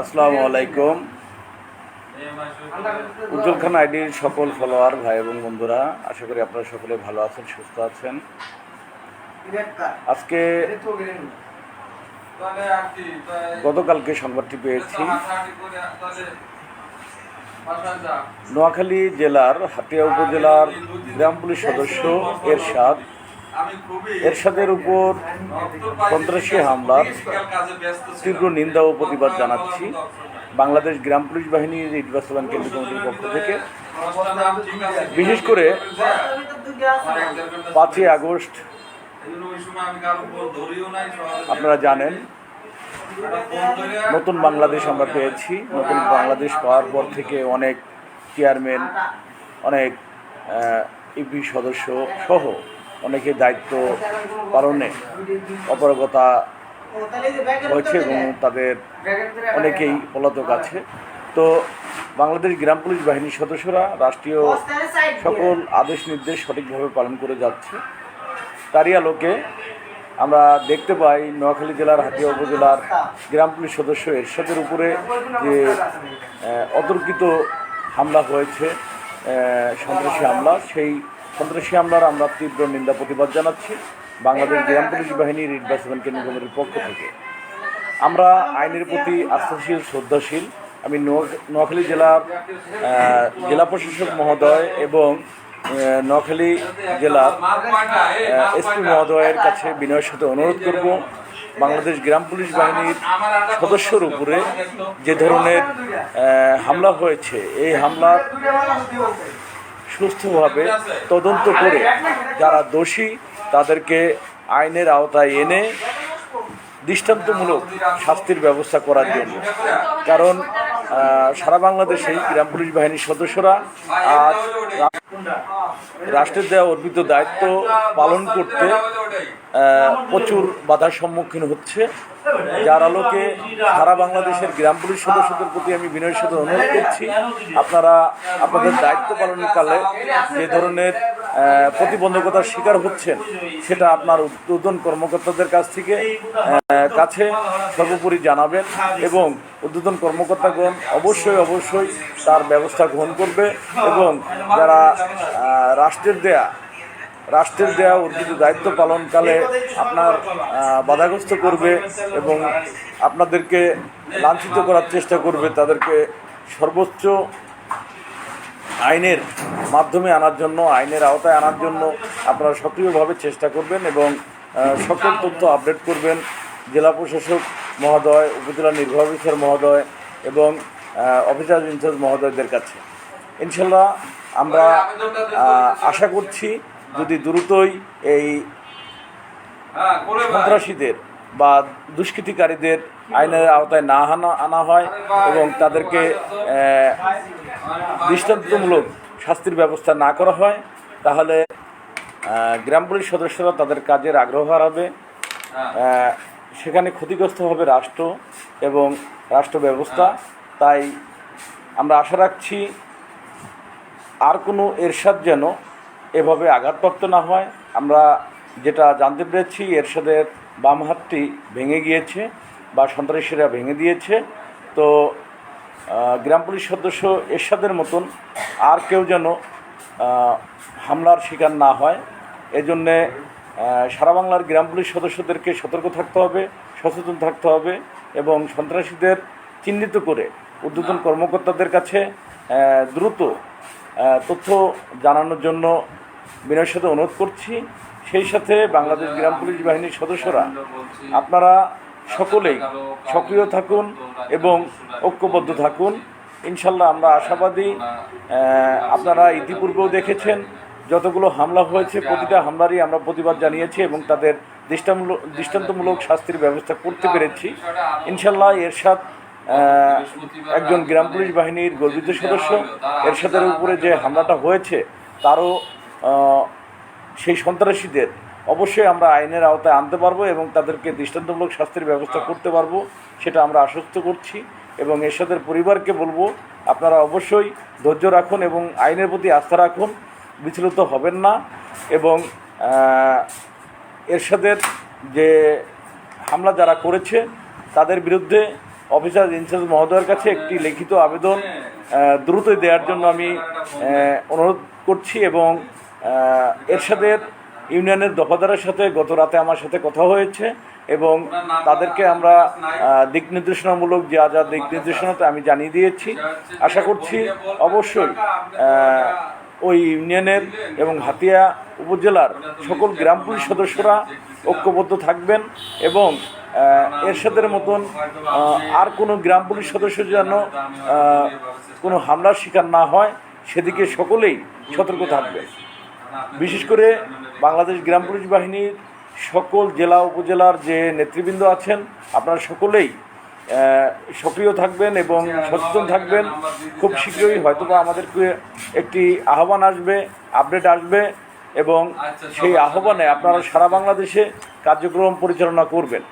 আসসালামু আলাইকুম। উজ্জ্বল খান আইডির সকল ফলোয়ার ভাই এবং বন্ধুরা, আশা করি আপনারা সকলে ভালো আছেন, সুস্থ আছেন। আজকে গতকালকে সংবাদটি পেয়েছি, নোয়াখালী জেলার হাতিয়া উপজেলার গ্রাম পুলিশ সদস্য এরশাদের উপর সন্ত্রাসী হামলার তীব্র নিন্দা ও প্রতিবাদ জানাচ্ছি বাংলাদেশ গ্রাম পুলিশ বাহিনীর রিট বাস্তবায়ন কেন্দ্র কমিটির পক্ষ থেকে। বিশেষ করে 5ই আগস্ট আপনারা জানেন নতুন বাংলাদেশ আমরা পেয়েছি। নতুন বাংলাদেশ পাওয়ার পর থেকে অনেক চেয়ারম্যান, অনেক ইউপি সদস্য সহ অনেকে দায়িত্ব পালনে অপারগতা হয়েছে এবং তাদের অনেকেই পলাতক আছে। তো বাংলাদেশ গ্রাম পুলিশ বাহিনীর সদস্যরা রাষ্ট্রীয় সকল আদেশ নির্দেশ সঠিকভাবে পালন করে যাচ্ছে। তারই আলোকে আমরা দেখতে পাই নোয়াখালী জেলার হাতিয়া উপজেলার গ্রাম পুলিশ সদস্য এরশাদের উপরে যে অতর্কিত হামলা হয়েছে, সন্ত্রাসী হামলা, সেই সন্ত্রাসী হামলার আমরা তীব্র নিন্দা প্রতিবাদ জানাচ্ছি বাংলাদেশ গ্রাম পুলিশ বাহিনীর রিট বাস্তবায়ন কেন্দ্র কমিটির পক্ষ থেকে। আমরা আইনের প্রতি আস্থাশীল, শ্রদ্ধাশীল। আমি নোয়াখালী জেলার জেলা প্রশাসক মহোদয় এবং নোয়াখালী জেলার এসপি মহোদয়ের কাছে বিনয়ের সাথে অনুরোধ করব, বাংলাদেশ গ্রাম পুলিশ বাহিনীর সদস্যর উপরে যে ধরনের হামলা হয়েছে, এই হামলার সুস্থভাবে তদন্ত করে যারা দোষী তাদেরকে আইনের আওতায় এনে দৃষ্টান্তমূলক শাস্তির ব্যবস্থা করার জন্য। কারণ সারা বাংলাদেশেই গ্রাম পুলিশ বাহিনীর সদস্যরা আজ রাষ্ট্রের দেওয়া অর্পিত দায়িত্ব পালন করতে প্রচুর বাধার সম্মুখীন হচ্ছে, যার আলোকে সারা বাংলাদেশের গ্রাম পুলিশ সদস্যদের প্রতি আমি বিনয়ের সাথে অনুরোধ করছি, আপনারা আপনাদের দায়িত্ব পালনের কালে যে ধরনের প্রতিবন্ধকতার শিকার হচ্ছেন সেটা আপনার ঊর্ধ্বতন কর্মকর্তাদের কাছে সর্বোপরি জানাবেন এবং ঊর্ধ্বতন কর্মকর্তাগণ অবশ্যই তার ব্যবস্থা গ্রহণ করবে এবং যারা রাষ্ট্রের দেয়া অর্জিত দায়িত্ব পালনকালে আপনার বাধাগ্রস্ত করবে এবং আপনাদেরকে লাঞ্ছিত করার চেষ্টা করবে, তাদেরকে সর্বোচ্চ আইনের মাধ্যমে আনার জন্য, আইনের আওতায় আনার জন্য আপনারা সক্রিয়ভাবে চেষ্টা করবেন এবং সকল তথ্য আপডেট করবেন জেলা প্রশাসক মহোদয়, উপজেলা নির্বাহী অফিসার মহোদয় এবং অফিসার ইনচার্জ মহোদয়দের কাছে। ইনশাল্লাহ আমরা আশা করছি যদি দ্রুতই এই সন্ত্রাসীদের বা দুষ্কৃতিকারীদের আইনের আওতায় না আনা হয় এবং তাদেরকে দৃষ্টান্তমূলক শাস্তির ব্যবস্থা না করা হয়, তাহলে গ্রাম পুলিশ সদস্যরা তাদের কাজের আগ্রহ হারাবে, সেখানে ক্ষতিগ্রস্ত হবে রাষ্ট্র এবং রাষ্ট্র ব্যবস্থা। তাই আমরা আশা রাখছি আর কোনো এরশাদ যেন এভাবে আঘাতপ্রাপ্ত না হয়। আমরা যেটা জানতে পেরেছি, এরশাদের বাম হাতটি ভেঙে গিয়েছে বা সন্ত্রাসীরা ভেঙে দিয়েছে। তো গ্রাম পুলিশ সদস্য এরশাদের মতন আর কেউ যেন হামলার শিকার না হয়, এজন্যে সারা বাংলার গ্রাম পুলিশ সদস্যদেরকে সতর্ক থাকতে হবে, সচেতন থাকতে হবে এবং সন্ত্রাসীদের চিহ্নিত করে ঊর্ধ্বতন কর্মকর্তাদের কাছে দ্রুত তথ্য জানানোর জন্য বিনয়ের সাথে অনুরোধ করছি। সেই সাথে বাংলাদেশ গ্রাম পুলিশ বাহিনীর সদস্যরা আপনারা সকলেই সক্রিয় থাকুন এবং ঐক্যবদ্ধ থাকুন। ইনশাল্লাহ আমরা আশাবাদী। আপনারা ইতিপূর্বেও দেখেছেন যতগুলো হামলা হয়েছে, প্রতিটা হামলারই আমরা প্রতিবাদ জানিয়েছি এবং তাদের দৃষ্টান্তমূলক শাস্তির ব্যবস্থা করতে পেরেছি। ইনশাল্লাহ এরশাদ একজন গ্রাম পুলিশ বাহিনীর গর্বিত সদস্য। এরশাদের উপরে যে হামলাটা হয়েছে তারও সেই সন্ত্রাসীদের অবশ্যই আমরা আইনের আওতায় আনতে পারবো এবং তাদেরকে দৃষ্টান্তমূলক শাস্তির ব্যবস্থা করতে পারবো, সেটা আমরা আশ্বস্ত করছি। এবং এরশাদের পরিবারকে বলবো, আপনারা অবশ্যই ধৈর্য রাখুন এবং আইনের প্রতি আস্থা রাখুন, বিচলিত হবেন না। এবং এরশাদের যে হামলা যারা করেছে তাদের বিরুদ্ধে অফিসার ইনচার্জ মহোদয়ের কাছে একটি লিখিত আবেদন দ্রুতই দেওয়ার জন্য আমি অনুরোধ করছি। এবং এরশাদের ইউনিয়নের দফাদারের সাথে গত রাতে আমার সাথে কথা হয়েছে এবং তাদেরকে আমরা দিক নির্দেশনামূলক যা দিক নির্দেশনাতে আমি জানিয়ে দিয়েছি। আশা করছি অবশ্যই ওই ইউনিয়নের এবং হাতিয়া উপজেলার সকল গ্রাম পুলিশ সদস্যরা ঐক্যবদ্ধ থাকবেন এবং এরশাদের মতন আর কোনো গ্রাম পুলিশ সদস্য যেন কোনো হামলার শিকার না হয় সেদিকে সকলেই সতর্ক থাকবে। বিশেষ করে বাংলাদেশ গ্রাম পুলিশ বাহিনীর সকল জেলা উপজেলার যে নেতৃবৃন্দ আছেন আপনারা সকলেই সক্রিয় থাকবেন এবং সচেতন থাকবেন। খুব শীঘ্রই হয়তোবা আমাদেরকে একটি আহ্বান আসবে, আপডেট আসবে এবং সেই আহ্বানে আপনারা সারা বাংলাদেশে কার্যক্রম পরিচালনা করবেন।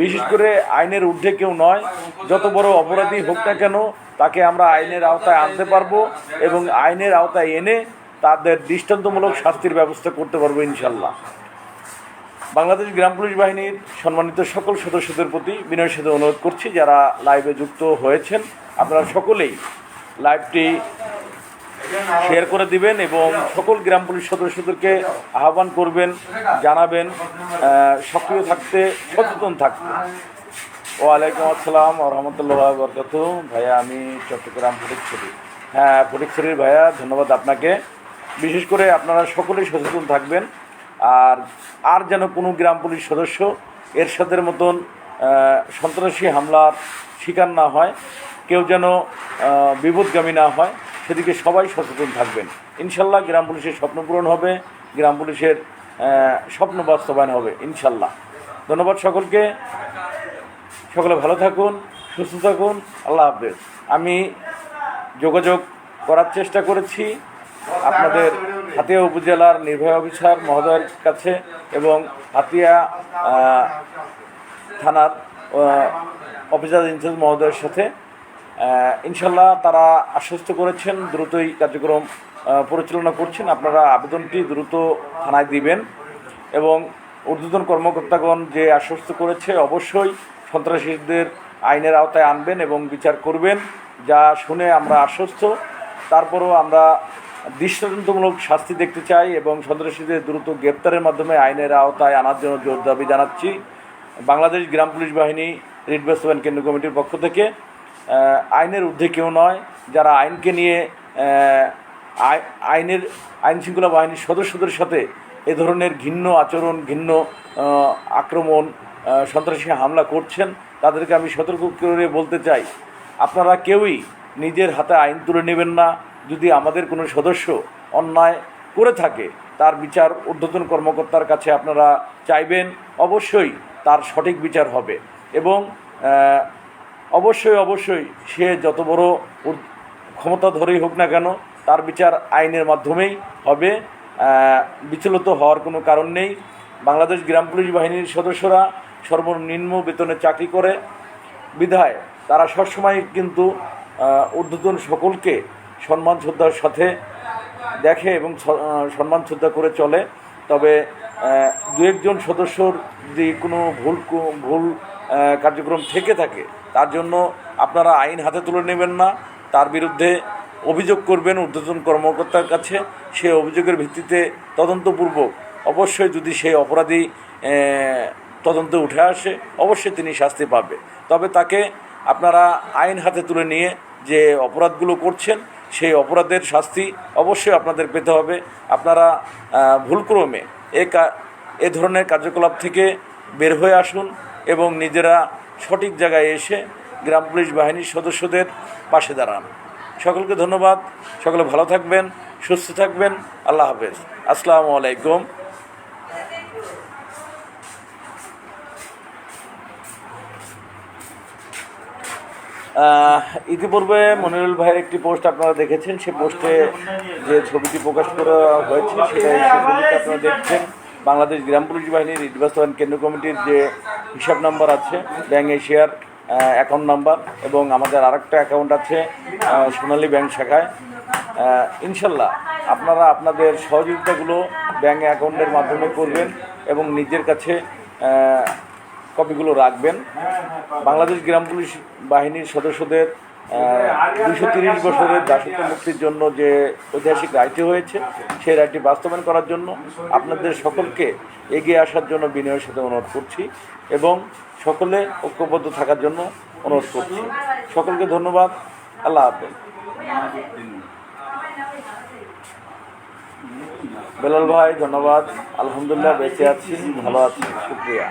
বিশেষ করে আইনের ঊর্ধ্বে কেউ নয়, যত বড় অপরাধী হোক না কেন তাকে আমরা আইনের আওতায় আনতে পারবো এবং আইনের আওতায় এনে তাদের দৃষ্টান্তমূলক শাস্তির ব্যবস্থা করতে পারবো ইনশাল্লাহ। বাংলাদেশ গ্রাম পুলিশ বাহিনীর সম্মানিত সকল সদস্যদের প্রতি বিনয়ের সাথে অনুরোধ করছি, যারা লাইভে যুক্ত হয়েছেন আপনারা সকলেই লাইভটি শেয়ার করে দিবেন এবং সকল গ্রাম পুলিশ সদস্যদেরকে আহ্বান করবেন, জানাবেন সক্রিয় থাকতে, সচেতন থাকতে। ওয়ালাইকুম আসসালাম ওয়া রাহমাতুল্লাহি ওয়া বারাকাতুহু। ভাইয়া আমি চট্টগ্রাম ফটিকছড়ি। হ্যাঁ ফটিকছড়ির ভাইয়া, ধন্যবাদ আপনাকে। বিশেষ করে আপনারা সকলেই সচেতন থাকবেন আর যেন কোনো গ্রাম পুলিশ সদস্য এরশাদের মতন সন্ত্রাসী হামলার শিকার না হয়, কেউ যেন বিপদগামী না হয় সেদিকে সবাই সচেতন থাকবেন। ইনশাল্লাহ গ্রাম পুলিশের স্বপ্ন পূরণ হবে, গ্রাম পুলিশের স্বপ্ন বাস্তবায়ন হবে ইনশাল্লাহ। ধন্যবাদ সকলকে, সকলে ভালো থাকুন, সুস্থ থাকুন, আল্লাহ হাফেজ। আমি যোগাযোগ করার চেষ্টা করেছি আপনাদের হাতিয়া উপজেলার নির্বাহী অফিসার মহোদয়ের কাছে এবং হাতিয়া থানার অফিসার ইনচার্জ মহোদয়ের সাথে। ইনশাল্লাহ তারা আশ্বস্ত করেছেন দ্রুতই কার্যক্রম পরিচালনা করছেন। আপনারা আবেদনটি দ্রুত থানায় দিবেন এবং ঊর্ধ্বতন কর্মকর্তাগণ যে আশ্বস্ত করেছে অবশ্যই সন্ত্রাসীদের আইনের আওতায় আনবেন এবং বিচার করবেন, যা শুনে আমরা আশ্বস্ত। তারপরও আমরা দৃষ্টান্তমূলক শাস্তি দেখতে চাই এবং সন্ত্রাসীদের দ্রুত গ্রেপ্তারের মাধ্যমে আইনের আওতায় আনার জন্য জোর দাবি জানাচ্ছি। বাংলাদেশ গ্রাম পুলিশ বাহিনী রিট বাস্তবায়ন কেন্দ্র কমিটির পক্ষ থেকে আইনের ঊর্ধ্বে কেউ নয়, যারা আইনকে নিয়ে আইন শৃঙ্খলা বাহিনীর সদস্যদের সাথে এ ধরনের ঘৃণ্য আচরণ, ঘৃণ্য আক্রমণ, সন্ত্রাসী হামলা করছেন তাদেরকে আমি সতর্ক করে বলতে চাই, আপনারা কেউই নিজের হাতে আইন তুলে নেবেন না। যদি আমাদের কোনো সদস্য অন্যায় করে থাকে তার বিচার ঊর্ধ্বতন কর্মকর্তার কাছে আপনারা চাইবেন, অবশ্যই তার সঠিক বিচার হবে এবং অবশ্যই সে যত বড় ক্ষমতা ধরেই হোক না কেন তার বিচার আইনের মাধ্যমেই হবে। বিচলিত হওয়ার কোনো কারণ নেই। বাংলাদেশ গ্রাম পুলিশ বাহিনীর সদস্যরা সর্বনিম্ন বেতনে চাকরি করে বিধায় তারা সবসময় কিন্তু ঊর্ধ্বতন সকলকে সম্মান শ্রদ্ধার সাথে দেখে এবং সম্মান শ্রদ্ধা করে চলে। তবে দু একজন সদস্যর যদি কোনো ভুল কার্যক্রম থেকে থাকে তার জন্য আপনারা আইন হাতে তুলে নেবেন না, তার বিরুদ্ধে অভিযোগ করবেন ঊর্ধ্বতন কর্মকর্তার কাছে। সে অভিযোগের ভিত্তিতে তদন্তপূর্বক অবশ্যই যদি সেই অপরাধী তদন্তে উঠে আসে অবশ্যই তিনি শাস্তি পাবে। তবে তাকে আপনারা আইন হাতে তুলে নিয়ে যে অপরাধগুলো করছেন সেই অপরাধের শাস্তি অবশ্যই আপনাদের পেতে হবে। আপনারা ভুলক্রমে এ ধরনের কার্যকলাপ থেকে বের হয়ে আসুন এবং নিজেরা সঠিক জায়গায় এসে গ্রাম পুলিশ বাহিনীর সদস্যদের পাশে দাঁড়ান। সকলকে ধন্যবাদ, সকলে ভালো থাকবেন, সুস্থ থাকবেন, আল্লাহ হাফেজ, আসসালামু আলাইকুম। ইতিপূর্বে মনিরুল ভাইয়ের একটি পোস্ট আপনারা দেখেছেন, সে পোস্টে যে ছবিটি প্রকাশ করা হয়েছে সেটাই ছবিটি আপনারা দেখছেন। বাংলাদেশ গ্রাম পুলিশ বাহিনীর রিট বাস্তবায়ন কেন্দ্র কমিটির যে হিসাব নাম্বার আছে, ব্যাংক এশিয়ার অ্যাকাউন্ট নাম্বার এবং আমাদের আরেকটা অ্যাকাউন্ট আছে সোনালী ব্যাংক শাখায়। ইনশাল্লাহ আপনারা আপনাদের সহযোগিতাগুলো ব্যাংক অ্যাকাউন্টের মাধ্যমে করবেন এবং নিজের কাছে কপিগুলো রাখবেন। বাংলাদেশ গ্রাম পুলিশ বাহিনীর সদস্যদের 230 বছরের দাসত্ব মুক্তির জন্য যে ঐতিহাসিক রায়টি হয়েছে, সেই রায়টি বাস্তবায়ন করার জন্য আপনাদের সকলকে এগিয়ে আসার জন্য বিনয়ের সাথে অনুরোধ করছি এবং সকলে ঐক্যবদ্ধ থাকার জন্য অনুরোধ করছি। সকলকে ধন্যবাদ। আল্লাহ হাফেজ। বেলাল ভাই ধন্যবাদ। আলহামদুলিল্লাহ বেঁচে আছি, ভালো আছি, শুক্রিয়া।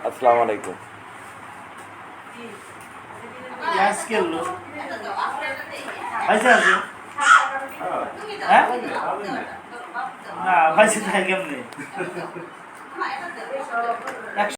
আসসালামু আলাইকুম। ভাই